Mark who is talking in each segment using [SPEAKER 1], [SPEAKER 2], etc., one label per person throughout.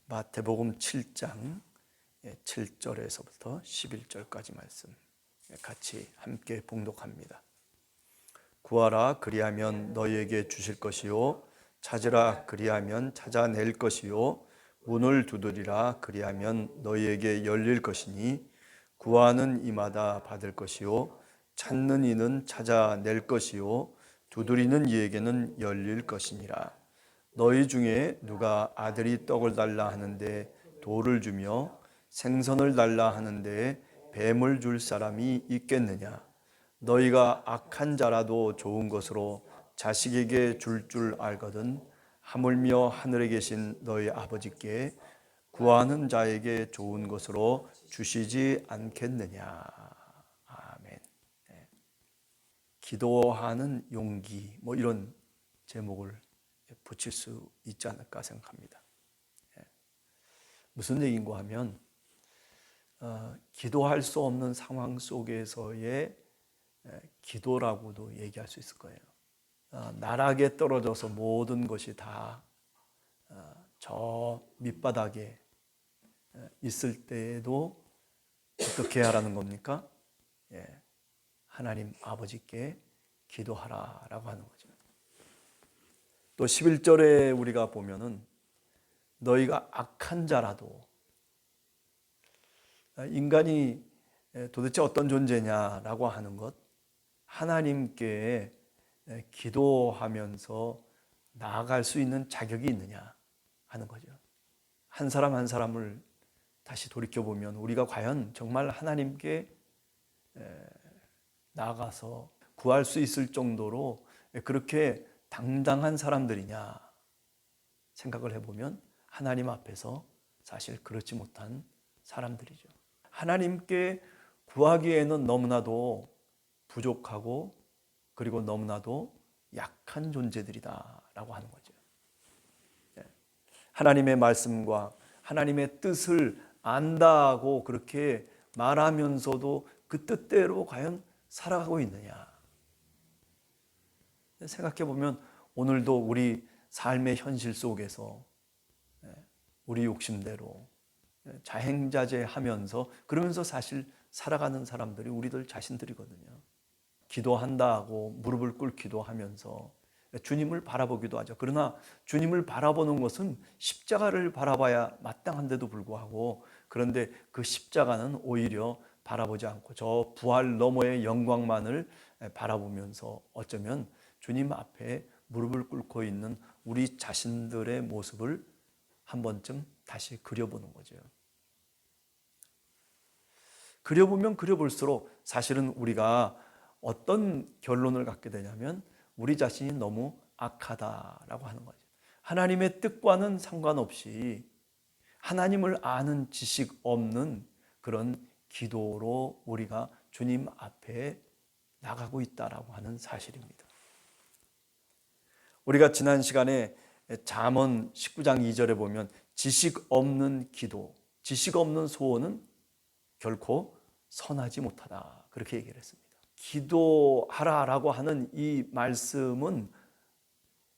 [SPEAKER 1] 마태복음 7장 7절에서부터 11절까지 말씀 같이 함께 봉독합니다. 구하라 그리하면 너희에게 주실 것이요 찾으라 그리하면 찾아낼 것이요 문을 두드리라 그리하면 너희에게 열릴 것이니 구하는 이마다 받을 것이요 찾는 이는 찾아낼 것이요 두드리는 이에게는 열릴 것이니라. 너희 중에 누가 아들이 떡을 달라 하는데 돌을 주며 생선을 달라 하는데 뱀을 줄 사람이 있겠느냐? 너희가 악한 자라도 좋은 것으로 자식에게 줄 알거든 하물며 하늘에 계신 너희 아버지께 구하는 자에게 좋은 것으로 주시지 않겠느냐? 아멘. 기도하는 용기 이런 제목을 붙일 수 있지 않을까 생각합니다. 무슨 얘기인가 하면 기도할 수 없는 상황 속에서의 기도라고도 얘기할 수 있을 거예요. 나락에 떨어져서 모든 것이 다 저 밑바닥에 있을 때에도 어떻게 하라는 겁니까? 하나님 아버지께 기도하라라고 하는 거죠. 또 11절에 우리가 보면은 너희가 악한 자라도, 인간이 도대체 어떤 존재냐라고 하는 것, 하나님께 기도하면서 나아갈 수 있는 자격이 있느냐 하는 거죠. 한 사람 한 사람을 다시 돌이켜보면 우리가 과연 정말 하나님께 나아가서 구할 수 있을 정도로 그렇게 당당한 사람들이냐 생각을 해보면 하나님 앞에서 사실 그렇지 못한 사람들이죠. 하나님께 구하기에는 너무나도 부족하고 그리고 너무나도 약한 존재들이다라고 하는 거죠. 하나님의 말씀과 하나님의 뜻을 안다고 그렇게 말하면서도 그 뜻대로 과연 살아가고 있느냐. 생각해 보면 오늘도 우리 삶의 현실 속에서 우리 욕심대로 자행자제하면서 그러면서 사실 살아가는 사람들이 우리들 자신들이거든요. 기도한다고 무릎을 꿇기도 하면서 주님을 바라보기도 하죠. 그러나 주님을 바라보는 것은 십자가를 바라봐야 마땅한데도 불구하고, 그런데 그 십자가는 오히려 바라보지 않고 저 부활 너머의 영광만을 바라보면서 어쩌면 주님 앞에 무릎을 꿇고 있는 우리 자신들의 모습을 한 번쯤 다시 그려보는 거죠. 그려보면 그려볼수록 사실은 우리가 어떤 결론을 갖게 되냐면 우리 자신이 너무 악하다라고 하는 거죠. 하나님의 뜻과는 상관없이 하나님을 아는 지식 없는 그런 기도로 우리가 주님 앞에 나가고 있다라고 하는 사실입니다. 우리가 지난 시간에 잠언 19장 2절에 보면 지식 없는 기도, 지식 없는 소원은 결코 선하지 못하다 그렇게 얘기를 했습니다. 기도하라라고 하는 이 말씀은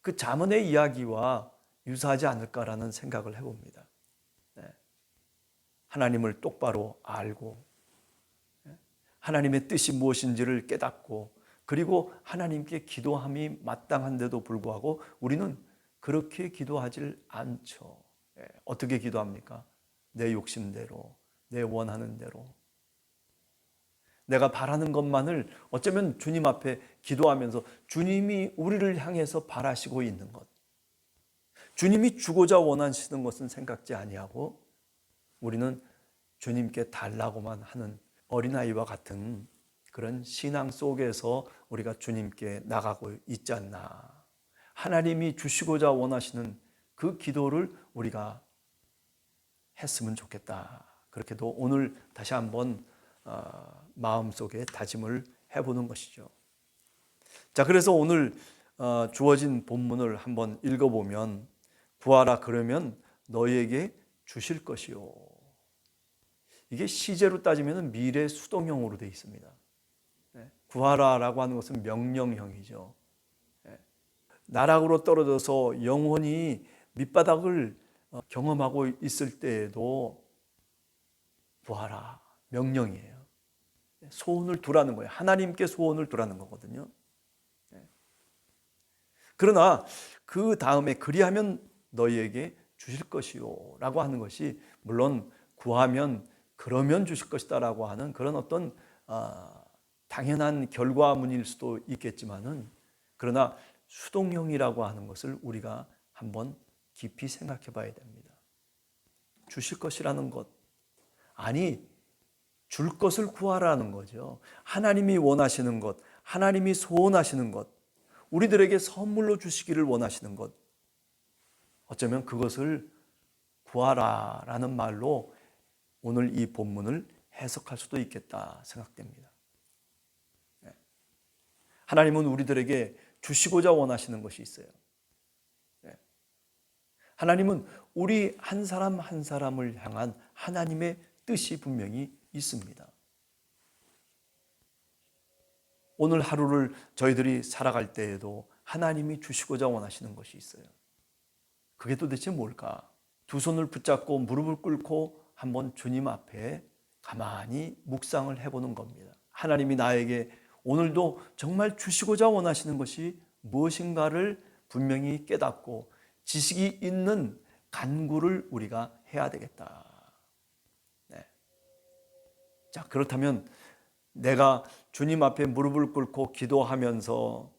[SPEAKER 1] 그 잠언의 이야기와 유사하지 않을까라는 생각을 해봅니다. 하나님을 똑바로 알고 하나님의 뜻이 무엇인지를 깨닫고 그리고 하나님께 기도함이 마땅한데도 불구하고 우리는 그렇게 기도하질 않죠. 어떻게 기도합니까? 내 욕심대로, 내 원하는 대로, 내가 바라는 것만을 어쩌면 주님 앞에 기도하면서 주님이 우리를 향해서 바라시고 있는 것, 주님이 주고자 원하시는 것은 생각지 아니하고 우리는 주님께 달라고만 하는 어린아이와 같은 그런 신앙 속에서 우리가 주님께 나가고 있지 않나. 하나님이 주시고자 원하시는 그 기도를 우리가 했으면 좋겠다. 그렇게도 오늘 다시 한번 마음속에 다짐을 해보는 것이죠. 자, 그래서 오늘 주어진 본문을 한번 읽어보면 구하라 그러면 너희에게 주실 것이요. 이게 시제로 따지면 미래 수동형으로 되어 있습니다. 구하라라고 하는 것은 명령형이죠. 나락으로 떨어져서 영혼이 밑바닥을 경험하고 있을 때에도 구하라 명령이에요. 소원을 두라는 거예요. 하나님께 소원을 두라는 거거든요. 그러나 그 다음에 그리하면 너희에게 주실 것이요 라고 하는 것이, 물론 구하면 그러면 주실 것이다 라고 하는 그런 어떤 당연한 결과문일 수도 있겠지만은, 그러나 수동형이라고 하는 것을 우리가 한번 깊이 생각해 봐야 됩니다. 주실 것이라는 것, 아니 줄 것을 구하라는 거죠. 하나님이 원하시는 것, 하나님이 소원하시는 것, 우리들에게 선물로 주시기를 원하시는 것, 어쩌면 그것을 구하라라는 말로 오늘 이 본문을 해석할 수도 있겠다 생각됩니다. 하나님은 우리들에게 주시고자 원하시는 것이 있어요. 하나님은 우리 한 사람 한 사람을 향한 하나님의 뜻이 분명히 있습니다. 오늘 하루를 저희들이 살아갈 때에도 하나님이 주시고자 원하시는 것이 있어요. 그게 도대체 뭘까? 두 손을 붙잡고 무릎을 꿇고 한번 주님 앞에 가만히 묵상을 해보는 겁니다. 하나님이 나에게 오늘도 정말 주시고자 원하시는 것이 무엇인가를 분명히 깨닫고 지식이 있는 간구를 우리가 해야 되겠다. 네. 자, 그렇다면 내가 주님 앞에 무릎을 꿇고 기도하면서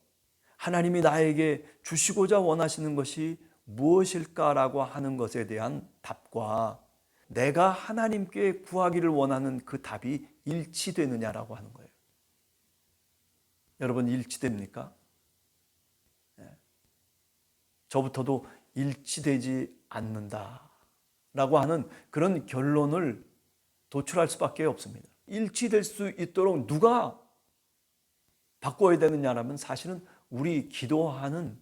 [SPEAKER 1] 하나님이 나에게 주시고자 원하시는 것이 무엇일까라고 하는 것에 대한 답과 내가 하나님께 구하기를 원하는 그 답이 일치되느냐라고 하는 거예요. 여러분, 일치됩니까? 저부터도 일치되지 않는다라고 하는 그런 결론을 도출할 수밖에 없습니다. 일치될 수 있도록 누가 바꿔야 되느냐라면 사실은 우리 기도하는,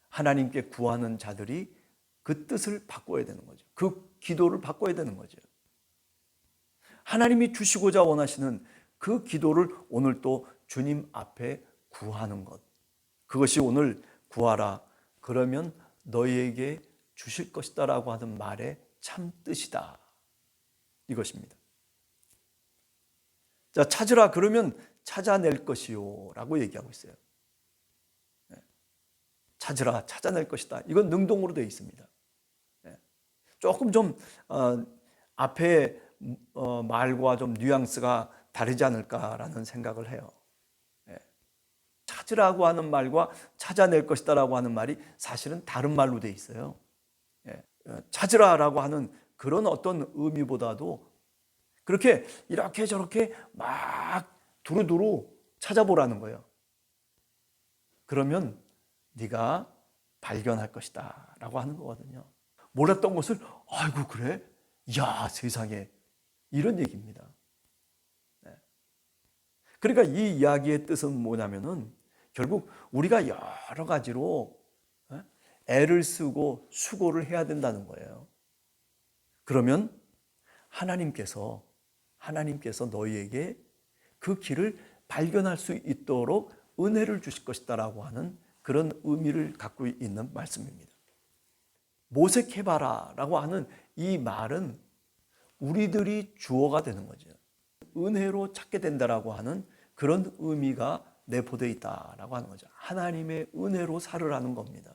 [SPEAKER 1] 하나님께 구하는 자들이 그 뜻을 바꿔야 되는 거죠. 그 기도를 바꿔야 되는 거죠. 하나님이 주시고자 원하시는 그 기도를 오늘 또 주님 앞에 구하는 것, 그것이 오늘 구하라 그러면 너희에게 주실 것이다 라고 하는 말의 참 뜻이다, 이것입니다. 자, 찾으라 그러면 찾아낼 것이요 라고 얘기하고 있어요. 찾으라, 찾아낼 것이다. 이건 능동으로 되어 있습니다. 조금 좀 앞에 말과 좀 뉘앙스가 다르지 않을까라는 생각을 해요. 찾으라고 하는 말과 찾아낼 것이다 라고 하는 말이 사실은 다른 말로 되어 있어요. 찾으라라고 하는 그런 어떤 의미보다도 그렇게 이렇게 저렇게 막 두루두루 찾아보라는 거예요. 그러면 네가 발견할 것이다 라고 하는 거거든요. 몰랐던 것을 아이고 그래? 야, 세상에, 이런 얘기입니다. 그러니까 이 이야기의 뜻은 뭐냐면은 결국 우리가 여러 가지로 애를 쓰고 수고를 해야 된다는 거예요. 그러면 하나님께서 너희에게 그 길을 발견할 수 있도록 은혜를 주실 것이다라고 하는 그런 의미를 갖고 있는 말씀입니다. 모색해봐라라고 하는 이 말은 우리들이 주어가 되는 거죠. 은혜로 찾게 된다라고 하는 그런 의미가 내포되어 있다라고 하는 거죠. 하나님의 은혜로 살으라는 겁니다.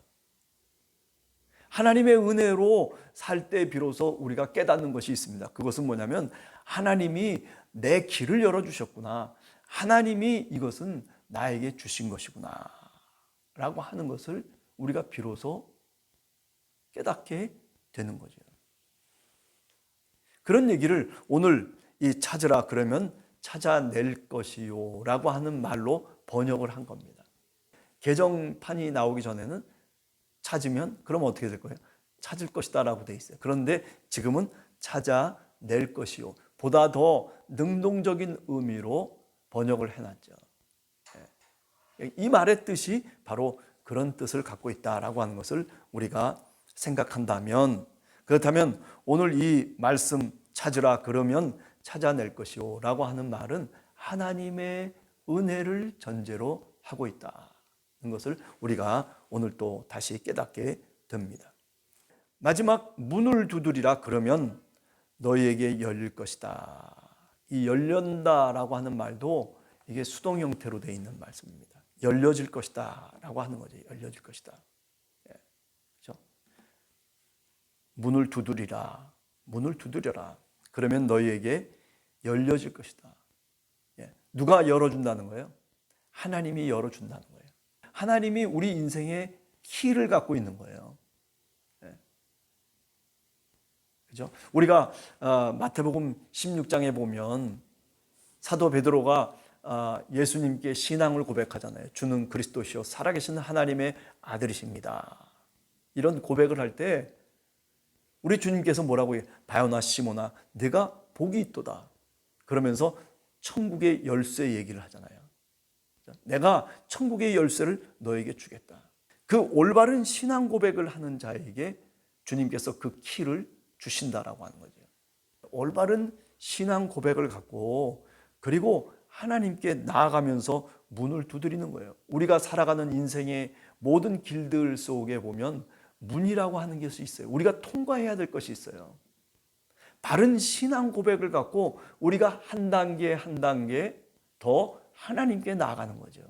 [SPEAKER 1] 하나님의 은혜로 살 때 비로소 우리가 깨닫는 것이 있습니다. 그것은 뭐냐면 하나님이 내 길을 열어주셨구나, 하나님이 이것은 나에게 주신 것이구나 라고 하는 것을 우리가 비로소 깨닫게 되는 거죠. 그런 얘기를 오늘 이 찾으라 그러면 찾아낼 것이요 라고 하는 말로 번역을 한 겁니다. 개정판이 나오기 전에는 찾으면 그럼 어떻게 될 거예요? 찾을 것이다 라고 돼 있어요. 그런데 지금은 찾아낼 것이요, 보다 더 능동적인 의미로 번역을 해놨죠. 이 말의 뜻이 바로 그런 뜻을 갖고 있다라고 하는 것을 우리가 생각한다면, 그렇다면 오늘 이 말씀 찾으라 그러면 찾아낼 것이요 라고 하는 말은 하나님의 은혜를 전제로 하고 있다는 것을 우리가 오늘 또 다시 깨닫게 됩니다. 마지막 문을 두드리라 그러면 너희에게 열릴 것이다. 이 열린다라고 하는 말도 이게 수동 형태로 되어 있는 말씀입니다. 열려질 것이다 라고 하는 거죠. 열려질 것이다. 예, 그렇죠? 문을 두드리라. 문을 두드려라. 그러면 너희에게 열려질 것이다. 예, 누가 열어준다는 거예요? 하나님이 열어준다는 거예요. 하나님이 우리 인생의 키를 갖고 있는 거예요. 예. 그죠? 우리가 마태복음 16장에 보면 사도 베드로가 예수님께 신앙을 고백하잖아요. 주는 그리스도시요 살아계신 하나님의 아들이십니다. 이런 고백을 할 때 우리 주님께서 뭐라고 해요? 바요나 시모나 내가 복이 있도다. 그러면서 천국의 열쇠 얘기를 하잖아요. 내가 천국의 열쇠를 너에게 주겠다. 그 올바른 신앙 고백을 하는 자에게 주님께서 그 키를 주신다라고 하는 거죠. 올바른 신앙 고백을 갖고 그리고 하나님께 나아가면서 문을 두드리는 거예요. 우리가 살아가는 인생의 모든 길들 속에 보면 문이라고 하는 것이 있어요. 우리가 통과해야 될 것이 있어요. 바른 신앙 고백을 갖고 우리가 한 단계 한 단계 더 하나님께 나아가는 거죠.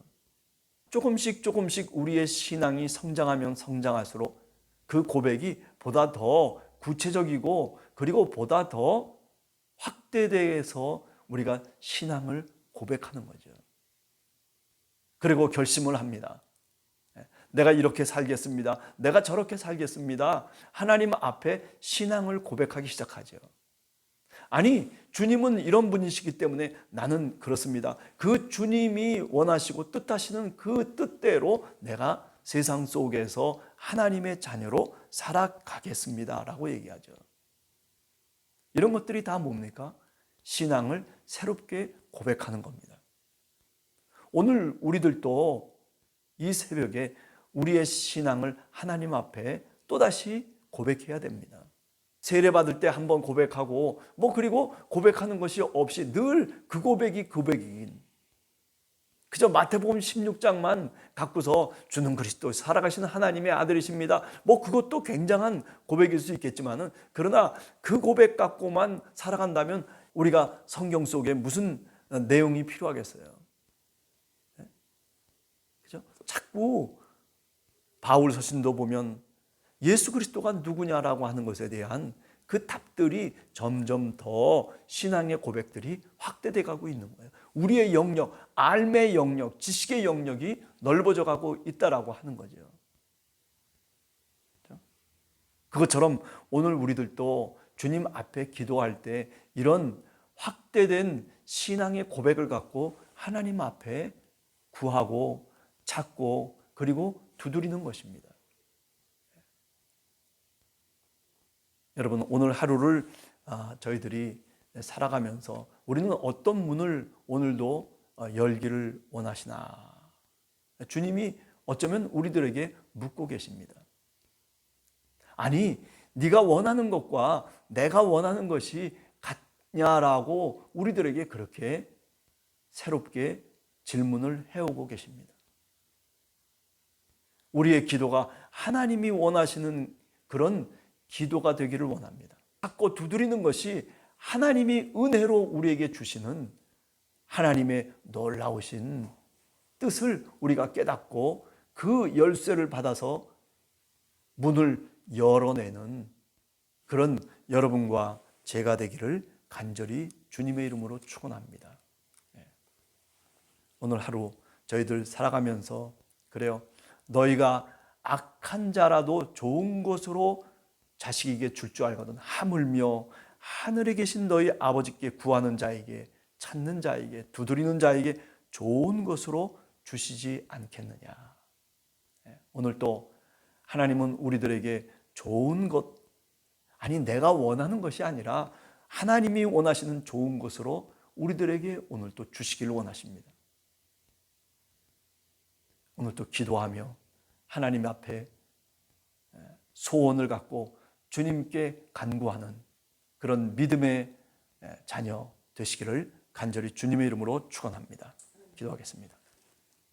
[SPEAKER 1] 조금씩 우리의 신앙이 성장하면 성장할수록 그 고백이 보다 더 구체적이고 그리고 보다 더 확대돼서 우리가 신앙을 고백하는 거죠. 그리고 결심을 합니다. 내가 이렇게 살겠습니다. 내가 저렇게 살겠습니다. 하나님 앞에 신앙을 고백하기 시작하죠. 아니, 주님은 이런 분이시기 때문에 나는 그렇습니다. 그 주님이 원하시고 뜻하시는 그 뜻대로 내가 세상 속에서 하나님의 자녀로 살아가겠습니다. 라고 얘기하죠. 이런 것들이 다 뭡니까? 신앙을 새롭게 고백하는 겁니다. 오늘 우리들도 이 새벽에 우리의 신앙을 하나님 앞에 또다시 고백해야 됩니다. 세례받을 때 한번 고백하고 그리고 고백하는 것이 없이 늘 그 고백이 고백이긴 그저 마태복음 16장만 갖고서 주는 그리스도 살아가시는 하나님의 아들이십니다. 그것도 굉장한 고백일 수 있겠지만은 그러나 그 고백 갖고만 살아간다면 우리가 성경 속에 무슨 내용이 필요하겠어요? 그죠? 자꾸 바울 서신도 보면 예수 그리스도가 누구냐라고 하는 것에 대한 그 답들이 점점 더 신앙의 고백들이 확대돼 가고 있는 거예요. 우리의 영역, 알의 영역, 지식의 영역이 넓어져 가고 있다라고 하는 거죠. 그것처럼 오늘 우리들도 주님 앞에 기도할 때 이런 확대된 신앙의 고백을 갖고 하나님 앞에 구하고 찾고 그리고 두드리는 것입니다. 여러분, 오늘 하루를 저희들이 살아가면서 우리는 어떤 문을 오늘도 열기를 원하시나? 주님이 어쩌면 우리들에게 묻고 계십니다. 아니, 네가 원하는 것과 내가 원하는 것이 같냐라고 우리들에게 그렇게 새롭게 질문을 해오고 계십니다. 우리의 기도가 하나님이 원하시는 그런 기도가 되기를 원합니다. 찾고 두드리는 것이 하나님이 은혜로 우리에게 주시는 하나님의 놀라우신 뜻을 우리가 깨닫고 그 열쇠를 받아서 문을 열어내는 그런 여러분과 제가 되기를 간절히 주님의 이름으로 축원합니다. 오늘 하루 저희들 살아가면서 그래요. 너희가 악한 자라도 좋은 것으로 자식에게 줄 줄 알거든 하물며 하늘에 계신 너희 아버지께 구하는 자에게 찾는 자에게 두드리는 자에게 좋은 것으로 주시지 않겠느냐. 오늘 또 하나님은 우리들에게 좋은 것, 아니 내가 원하는 것이 아니라 하나님이 원하시는 좋은 것으로 우리들에게 오늘 또 주시기를 원하십니다. 오늘 또 기도하며 하나님 앞에 소원을 갖고 주님께 간구하는 그런 믿음의 자녀 되시기를 간절히 주님의 이름으로 축원합니다. 기도하겠습니다.